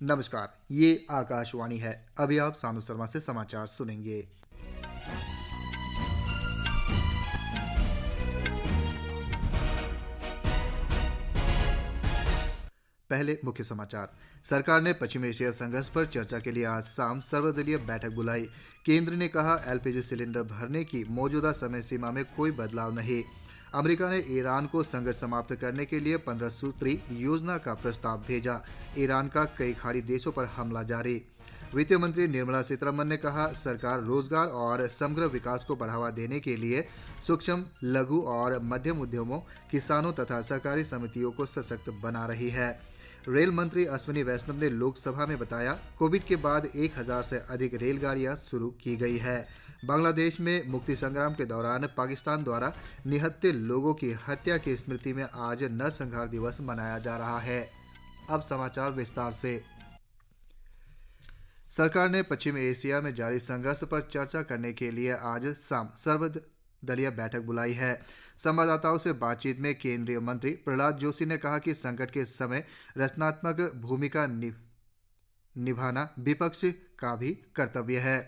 नमस्कार, ये आकाशवाणी है। अभी आप सानू शर्मा से समाचार सुनेंगे। पहले मुख्य समाचार। सरकार ने पश्चिम एशिया संघर्ष पर चर्चा के लिए आज शाम सर्वदलीय बैठक बुलाई। केंद्र ने कहा, एलपीजी सिलेंडर भरने की मौजूदा समय सीमा में कोई बदलाव नहीं। अमेरिका ने ईरान को संघर्ष समाप्त करने के लिए 15 सूत्री योजना का प्रस्ताव भेजा। ईरान का कई खाड़ी देशों पर हमला जारी। वित्त मंत्री निर्मला सीतारमण ने कहा, सरकार रोजगार और समग्र विकास को बढ़ावा देने के लिए सूक्ष्म, लघु और मध्यम उद्यमों, किसानों तथा सहकारी समितियों को सशक्त बना रही है। रेल मंत्री अश्विनी वैष्णव ने लोकसभा में बताया, कोविड के बाद 1000 से अधिक रेलगाड़ियां शुरू की गई है। बांग्लादेश में मुक्ति संग्राम के दौरान पाकिस्तान द्वारा निहत्थे लोगों की हत्या की स्मृति में आज नरसंहार दिवस मनाया जा रहा है। अब समाचार विस्तार से। सरकार ने पश्चिम एशिया में जारी संघर्ष पर चर्चा करने के लिए आज शाम सर्वदलीय बैठक बुलाई है। संवाददाताओं से बातचीत में केंद्रीय मंत्री प्रहलाद जोशी ने कहा कि संकट के समय रचनात्मक भूमिका निभाना विपक्ष का भी कर्तव्य है।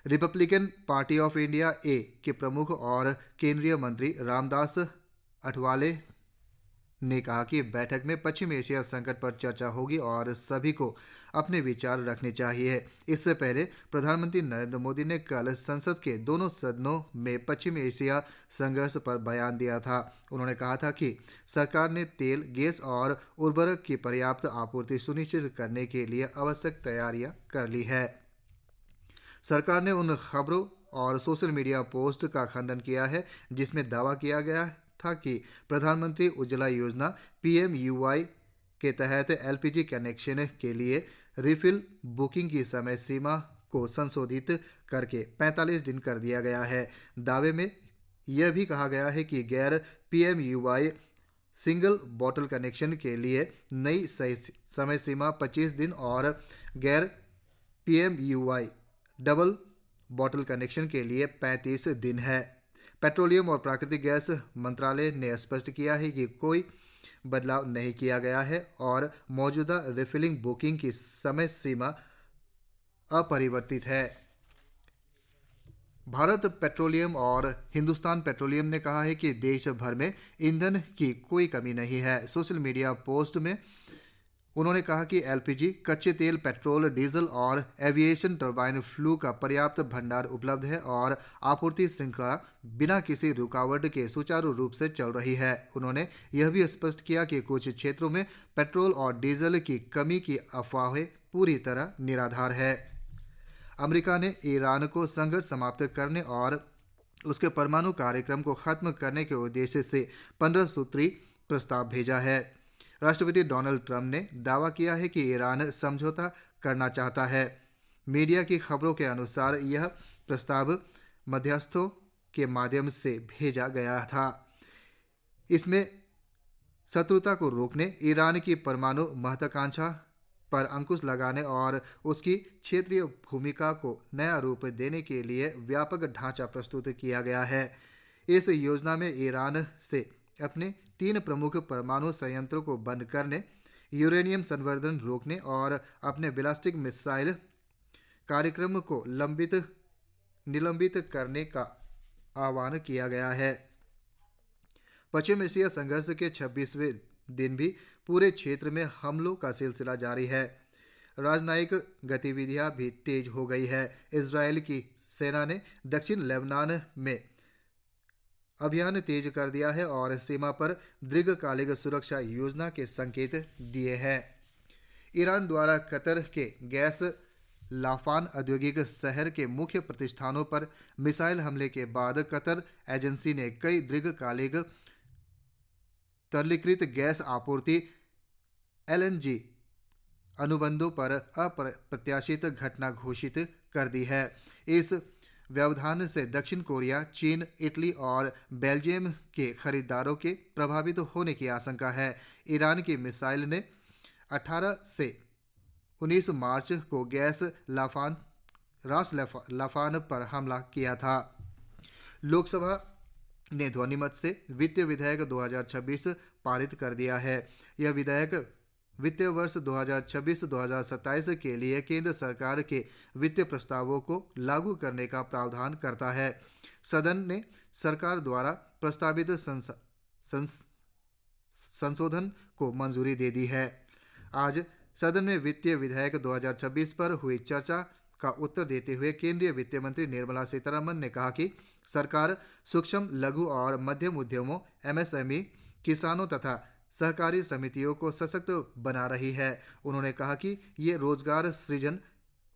रिपब्लिकन पार्टी ऑफ इंडिया ए के प्रमुख और केंद्रीय मंत्री रामदास अठवाले ने कहा कि बैठक में पश्चिम एशिया संकट पर चर्चा होगी और सभी को अपने विचार रखने चाहिए। इससे पहले प्रधानमंत्री नरेंद्र मोदी ने कल संसद के दोनों सदनों में पश्चिम एशिया संघर्ष पर बयान दिया था। उन्होंने कहा था कि सरकार ने तेल, गैस और उर्वरक की पर्याप्त आपूर्ति सुनिश्चित करने के लिए आवश्यक तैयारियां कर ली है। सरकार ने उन खबरों और सोशल मीडिया पोस्ट का खंडन किया है जिसमें दावा किया गया था कि प्रधानमंत्री उज्ज्वला योजना PMUY के तहत LPG कनेक्शन के लिए रिफिल बुकिंग की समय सीमा को संशोधित करके 45 दिन कर दिया गया है। दावे में यह भी कहा गया है कि गैर PMUY सिंगल बॉटल कनेक्शन के लिए नई समय सीमा 25 दिन और गैर PMUY डबल बॉटल कनेक्शन के लिए 35 दिन है। पेट्रोलियम और प्राकृतिक गैस मंत्रालय ने स्पष्ट किया है कि कोई बदलाव नहीं किया गया है और मौजूदा रिफिलिंग बुकिंग की समय सीमा अपरिवर्तित है। भारत पेट्रोलियम और हिंदुस्तान पेट्रोलियम ने कहा है कि देश भर में ईंधन की कोई कमी नहीं है। सोशल मीडिया पोस्ट में उन्होंने कहा कि LPG, कच्चे तेल, पेट्रोल, डीजल और एविएशन टरबाइन फ्लू का पर्याप्त भंडार उपलब्ध है और आपूर्ति श्रृंखला बिना किसी रुकावट के सुचारू रूप से चल रही है। उन्होंने यह भी स्पष्ट किया कि कुछ क्षेत्रों में पेट्रोल और डीजल की कमी की अफवाहें पूरी तरह निराधार है। अमेरिका ने ईरान को संघर्ष समाप्त करने और उसके परमाणु कार्यक्रम को खत्म करने के उद्देश्य से 15 सूत्री प्रस्ताव भेजा है। राष्ट्रपति डोनाल्ड ट्रंप ने दावा किया है कि ईरान समझौता करना चाहता है। मीडिया की खबरों के अनुसार यह प्रस्ताव मध्यस्थों के माध्यम से भेजा गया था। इसमें शत्रुता को रोकने, ईरान की परमाणु महत्वाकांक्षा पर अंकुश लगाने और उसकी क्षेत्रीय भूमिका को नया रूप देने के लिए व्यापक ढांचा प्रस्तुत किया गया है। इस योजना में ईरान से अपने 3 प्रमुख परमाणु संयंत्रों को बंद करने, यूरेनियम संवर्धन रोकने और अपने बैलिस्टिक मिसाइल कार्यक्रम को निलंबित करने का आह्वान किया गया है। पश्चिम एशिया संघर्ष के 26वें दिन भी पूरे क्षेत्र में हमलों का सिलसिला जारी है। राजनयिक गतिविधियां भी तेज हो गई है। इजरायल की सेना ने दक्षिण लेबनान में अभियान तेज कर दिया है और सीमा पर दीर्घकालिक सुरक्षा योजना के संकेत दिए हैं। ईरान द्वारा कतर के गैस लाफान औद्योगिक शहर के मुख्य प्रतिष्ठानों पर मिसाइल हमले के बाद कतर एजेंसी ने कई दीर्घकालिक तरलीकृत गैस आपूर्ति LNG अनुबंधों पर अप्रत्याशित घटना घोषित कर दी है। इस व्यवधान से दक्षिण कोरिया, चीन, इटली और बेल्जियम के खरीदारों के प्रभावित होने की आशंका है। ईरान की मिसाइल ने 18 से 19 मार्च को गैस लाफान पर हमला किया था। लोकसभा ने ध्वनिमत से वित्तीय विधेयक 2026 पारित कर दिया है। यह विधेयक वित्तीय वर्ष 2026-2027 के लिए केंद्र सरकार के वित्तीय प्रस्तावों को लागू करने का प्रावधान करता है। सदन ने सरकार द्वारा प्रस्तावित संशोधन को मंजूरी दे दी है। आज सदन में वित्तीय विधेयक 2026 पर हुई चर्चा का उत्तर देते हुए केंद्रीय वित्त मंत्री निर्मला सीतारमण ने कहा कि सरकार सूक्ष्म, लघु और मध्यम उद्यमों (MSME), किसानों तथा सहकारी समितियों को सशक्त बना रही है। उन्होंने कहा कि ये रोजगार सृजन,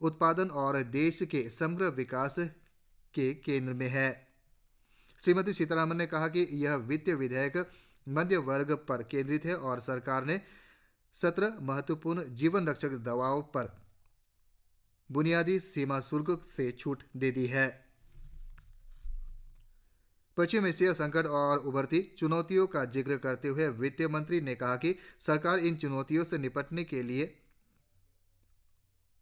उत्पादन और देश के समग्र विकास के केंद्र में है। श्रीमती सीतारमण ने कहा कि यह वित्तीय विधेयक मध्य वर्ग पर केंद्रित है और सरकार ने 17 महत्वपूर्ण जीवन रक्षक दवाओं पर बुनियादी सीमा शुल्क से छूट दे दी है। पश्चिम एशिया संकट और उभरती चुनौतियों का जिक्र करते हुए वित्त मंत्री ने कहा कि सरकार इन चुनौतियों से निपटने के लिए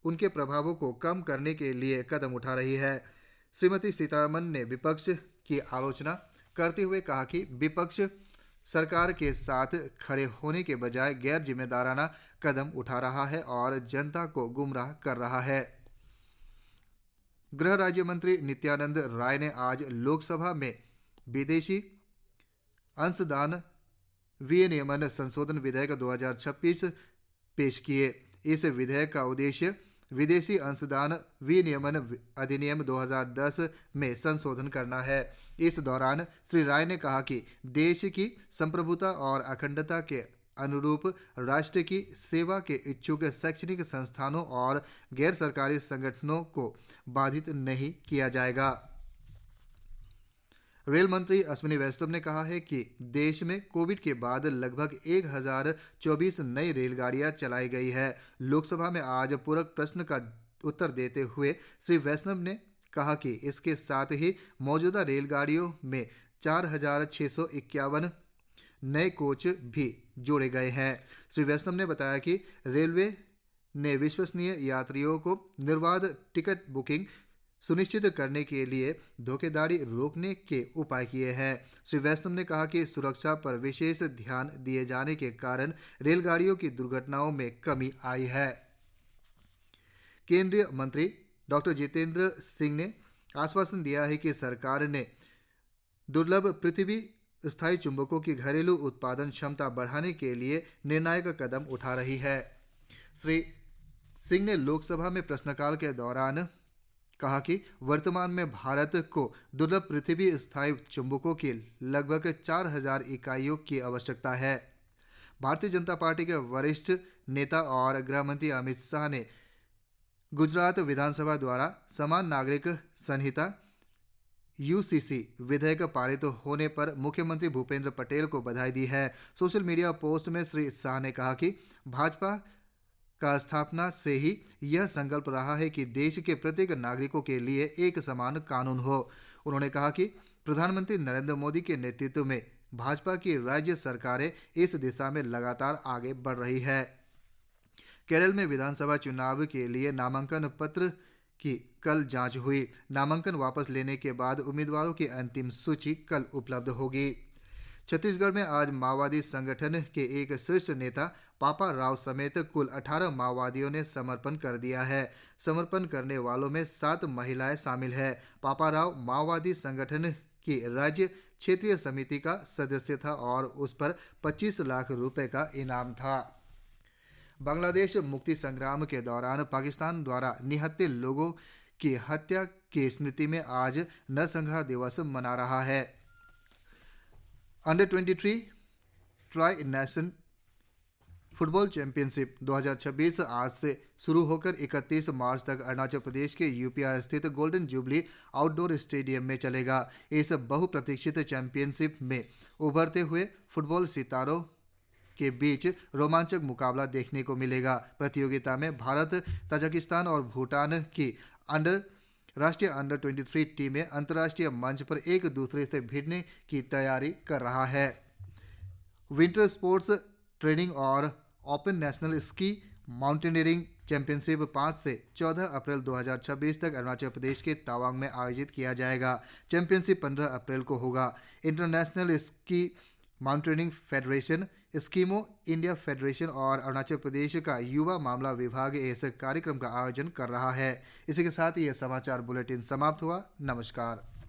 उनके प्रभावों को कम करने के लिए कदम उठा रही है। श्रीमती सीतारमण ने विपक्ष की आलोचना करते हुए कहा कि विपक्ष सरकार के साथ खड़े होने के बजाय गैर जिम्मेदाराना कदम उठा रहा है और जनता को गुमराह कर रहा है। गृह राज्य मंत्री नित्यानंद राय ने आज लोकसभा में विदेशी अंशदान विनियमन संशोधन विधेयक 2026 पेश किए। इस विधेयक का उद्देश्य विदेशी अंशदान विनियमन अधिनियम 2010 में संशोधन करना है। इस दौरान श्री राय ने कहा कि देश की संप्रभुता और अखंडता के अनुरूप राष्ट्र की सेवा के इच्छुक शैक्षणिक संस्थानों और गैर सरकारी संगठनों को बाधित नहीं किया जाएगा। रेल मंत्री अश्विनी वैष्णव ने कहा है कि देश में कोविड के बाद लगभग 1024 नई रेलगाड़ियां चलाई गई है। लोकसभा में आज पूरक प्रश्न का उत्तर देते हुए श्री वैष्णव ने कहा कि इसके साथ ही मौजूदा रेलगाड़ियों में 4651 नए कोच भी जोड़े गए हैं। श्री वैष्णव ने बताया कि रेलवे ने विश्वसनीय यात्रियों को निर्बाध टिकट बुकिंग सुनिश्चित करने के लिए धोखाधड़ी रोकने के उपाय किए हैं। श्री वैष्णव ने कहा कि सुरक्षा पर विशेष ध्यान दिए जाने के कारण रेलगाड़ियों की दुर्घटनाओं में कमी आई है। केंद्रीय मंत्री डॉक्टर जितेंद्र सिंह ने आश्वासन दिया है कि सरकार ने दुर्लभ पृथ्वी स्थायी चुंबकों की घरेलू उत्पादन क्षमता बढ़ाने के लिए निर्णायक कदम उठा रही है। श्री सिंह ने लोकसभा में प्रश्नकाल के दौरान कहा कि वर्तमान में भारत को दुर्लभ पृथ्वी स्थायी चुंबकों की लगभग 4000 इकाइयों की आवश्यकता है। भारतीय जनता पार्टी के वरिष्ठ नेता और गृह मंत्री अमित शाह ने गुजरात विधानसभा द्वारा समान नागरिक संहिता UCC विधेयक पारित होने पर मुख्यमंत्री भूपेंद्र पटेल को बधाई दी है। सोशल मीडिया पोस्ट में श्री शाह ने कहा कि भाजपा का स्थापना से ही यह संकल्प रहा है कि देश के प्रत्येक नागरिकों के लिए एक समान कानून हो। उन्होंने कहा कि प्रधानमंत्री नरेंद्र मोदी के नेतृत्व में भाजपा की राज्य सरकारें इस दिशा में लगातार आगे बढ़ रही है। केरल में विधानसभा चुनाव के लिए नामांकन पत्र की कल जांच हुई। नामांकन वापस लेने के बाद उम्मीदवारों की अंतिम सूची कल उपलब्ध होगी। छत्तीसगढ़ में आज माओवादी संगठन के एक शीर्ष नेता पापा राव समेत कुल 18 माओवादियों ने समर्पण कर दिया है। समर्पण करने वालों में 7 महिलाएं शामिल हैं। पापा राव माओवादी संगठन की राज्य क्षेत्रीय समिति का सदस्य था और उस पर 25 लाख रुपए का इनाम था। बांग्लादेश मुक्ति संग्राम के दौरान पाकिस्तान द्वारा निहत्थे लोगों की हत्या की स्मृति में आज नरसंहार दिवस मना रहा है। Under 23 tri nation football championship 2026 आज से शुरू होकर 31 मार्च तक अरुणाचल प्रदेश के यूपिया स्थित गोल्डन जुबली आउटडोर स्टेडियम में चलेगा। इस बहुप्रतीक्षित चैंपियनशिप में उभरते हुए फुटबॉल सितारों के बीच रोमांचक मुकाबला देखने को मिलेगा। प्रतियोगिता में भारत, ताजिकिस्तान और भूटान की राष्ट्रीय अंडर 23 टीमें अंतर्राष्ट्रीय मंच पर एक दूसरे से भिड़ने की तैयारी कर रहा है। विंटर स्पोर्ट्स ट्रेनिंग और open national ski mountaineering championship 5 से 14 अप्रैल 2026 तक अरुणाचल प्रदेश के तवांग में आयोजित किया जाएगा। चैंपियनशिप 15 अप्रैल को होगा। International ski mountaineering federation Eskimo India federation और अरुणाचल प्रदेश का युवा मामला विभाग इस कार्यक्रम का आयोजन कर रहा है। इसी के साथ ये समाचार बुलेटिन समाप्त हुआ। नमस्कार।